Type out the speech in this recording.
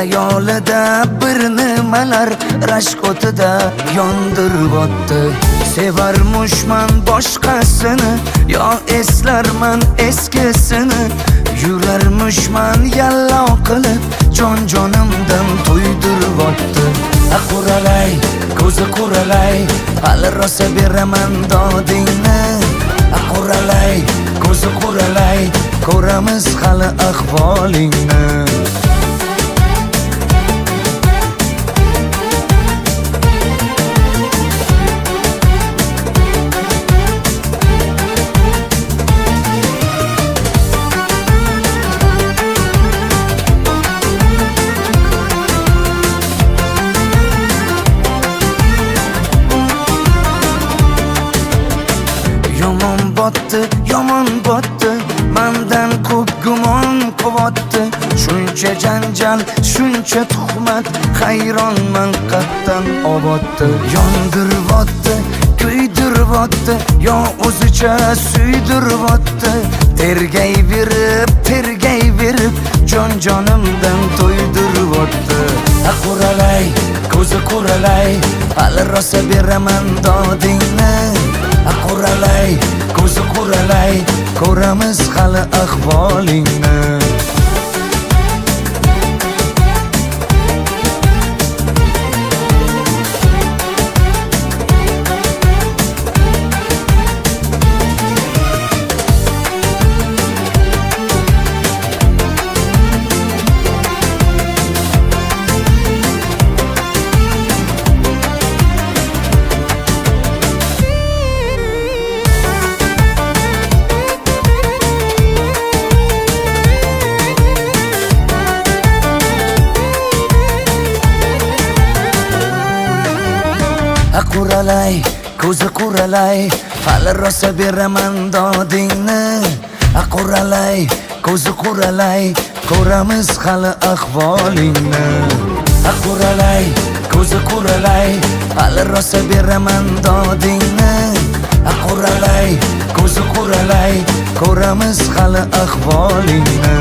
Xayolida bir nimalar rashk o'tida yondirib o'tdi. Sevarmushman boshqasini, yo eslarman eskisini. Yurarmushman yallo qilib, jon-jonimdan to'ydirib o'tdi. Quralay, ko'zi quralay, hali rosa beraman dodingni. Quralay, ko'zi quralay, ko'ramiz hali ahvolingni. Yomon botdi, mendan ko'p gumon quvotdi. Shuncha janjal, shuncha tuhmat, hayronman qattan oboddi. Yondiribotdi, kuydiribotdi, yo o'zicha suydiribotdi. Tergayverib, jon-jonimdan to'ydiribotdi. Quralay, ko'zi quralay, hali rosa beraman dodingni. Quralay, ko'zi quralay, ko'ramiz hali ahvolingni. Quralay, ko'zi quralay, hali rosa beraman dodingni. Quralay, ko'zi quralay, ko'ramiz hali ahvolingni. Quralay, ko'zi quralay, hali rosa beraman dodingni. Quralay, ko'zi quralay, ko'ramiz hali ahvolingni.